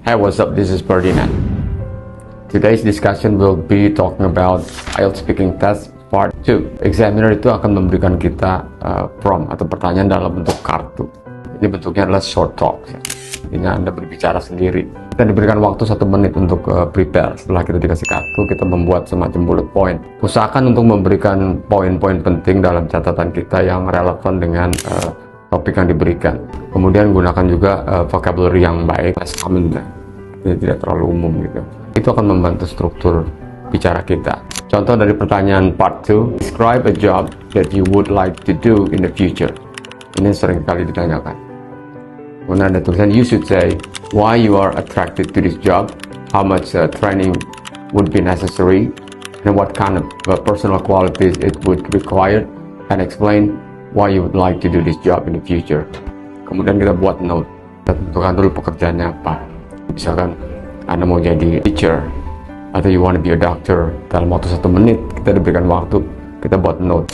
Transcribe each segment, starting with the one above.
Hi, what's up? This is Ferdinand. Today's discussion will be talking about IELTS Speaking Test Part 2. Examiner itu akan memberikan kita prompt atau pertanyaan dalam bentuk kartu. Ini bentuknya adalah short talk. Ini Anda berbicara sendiri. Kita diberikan waktu 1 menit untuk prepare. Setelah kita dikasih kartu, kita membuat semacam bullet point. Usahakan untuk memberikan poin-poin penting dalam catatan kita yang relevan dengan topik yang diberikan. Kemudian gunakan juga vocabulary yang baik, less common, tidak terlalu umum gitu. Itu akan membantu struktur bicara kita. Contoh dari pertanyaan part 2, describe a job that you would like to do in the future. Ini sering kali ditanyakan. Kemudian ada tulisan, you should say why you are attracted to this job, how much training would be necessary, and what kind of personal qualities it would require, and explain why you would like to do this job in the future. Kemudian kita buat note, kita tentukan dulu pekerjaannya apa. Misalkan Anda mau jadi teacher atau you want to be a doctor, dalam waktu 1 menit kita diberikan waktu, kita buat note.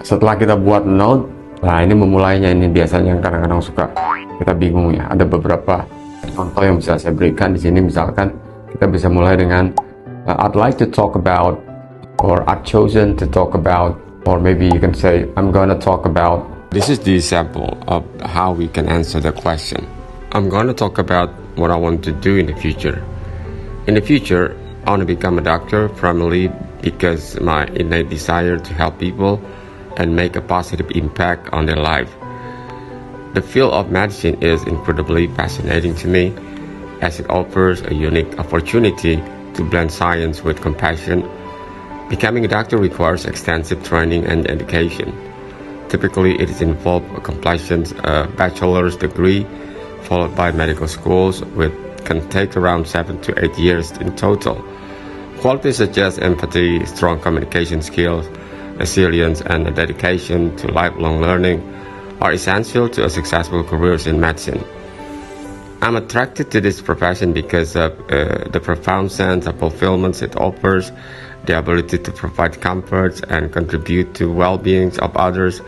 Setelah kita buat note, nah ini memulainya. Ini biasanya kadang-kadang suka kita bingung ya. Ada beberapa contoh yang bisa saya berikan di sini. Misalkan kita bisa mulai dengan I'd like to talk about, or I've chosen to talk about, or maybe you can say I'm gonna talk about. This is the example of how we can answer the question. I'm gonna talk about what I want to do in the future. In the future, I want to become a doctor, primarily because my innate desire to help people and make a positive impact on their life. The field of medicine is incredibly fascinating to me, as it offers a unique opportunity to blend science with compassion. Becoming a doctor requires extensive training and education. Typically, it is involved completing a bachelor's degree, followed by medical schools, which can take around 7 to 8 years in total. Qualities such as empathy, strong communication skills, resilience, and a dedication to lifelong learning are essential to a successful career in medicine. I'm attracted to this profession because of the profound sense of fulfillment it offers, the ability to provide comfort and contribute to well-being of others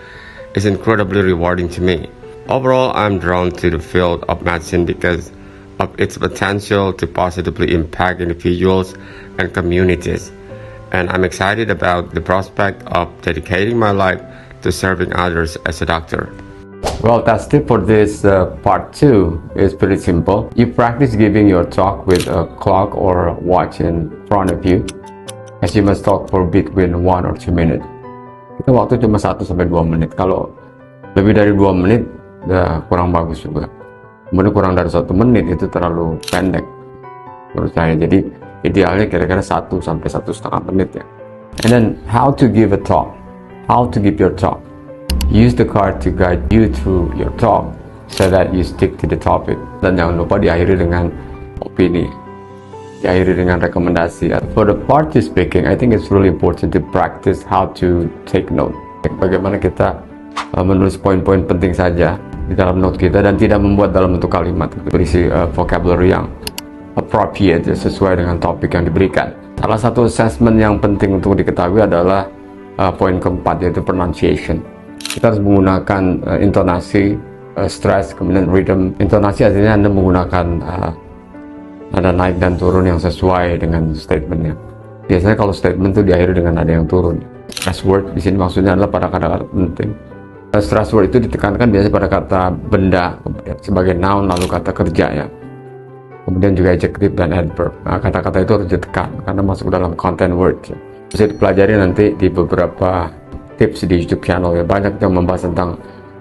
is incredibly rewarding to me. Overall, I'm drawn to the field of medicine because of its potential to positively impact individuals and communities, and I'm excited about the prospect of dedicating my life to serving others as a doctor. Well, that's it for this part 2. It's pretty simple. You practice giving your talk with a clock or a watch in front of you, as you must talk for between 1 or 2 minutes. Kita waktu cuma 1 sampai 2 menit. Kalau lebih dari 2 menit, udah kurang bagus juga. Kemudian kurang dari 1 menit itu terlalu pendek menurut saya. Jadi idealnya kira-kira 1 sampai 1,5 menit ya. And then how to give a talk, how to give your talk. Use the card to guide you through your talk so that you stick to the topic. Dan jangan lupa diakhiri dengan opini, diakhiri dengan rekomendasi. For the party speaking, I think it's really important to practice how to take note. Bagaimana kita menulis poin-poin penting saja di dalam note kita dan tidak membuat dalam bentuk kalimat, berisi vocabulary yang appropriate, sesuai dengan topik yang diberikan. Salah satu assessment yang penting untuk diketahui adalah poin keempat, yaitu pronunciation. Kita harus menggunakan intonasi, stress, kemudian rhythm. Intonasi artinya Anda menggunakan nada naik dan turun yang sesuai dengan statementnya. Biasanya kalau statement itu diakhiri dengan nada yang turun. Stress word di sini maksudnya adalah pada kata-kata penting. Stress word itu ditekankan biasanya pada kata benda, kemudian sebagai noun, lalu kata kerja ya. Kemudian juga adjective dan adverb. Nah, kata-kata itu harus ditekan karena masuk dalam content word. Bisa dipelajari nanti di beberapa tips di YouTube channel ya. Banyak yang membahas tentang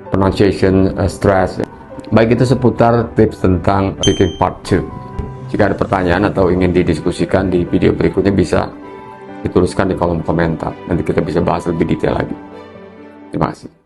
pronunciation, stress. Baik itu seputar tips tentang speaking part 2. Jika ada pertanyaan atau ingin didiskusikan di video berikutnya, bisa dituliskan di kolom komentar. Nanti kita bisa bahas lebih detail lagi. Terima kasih.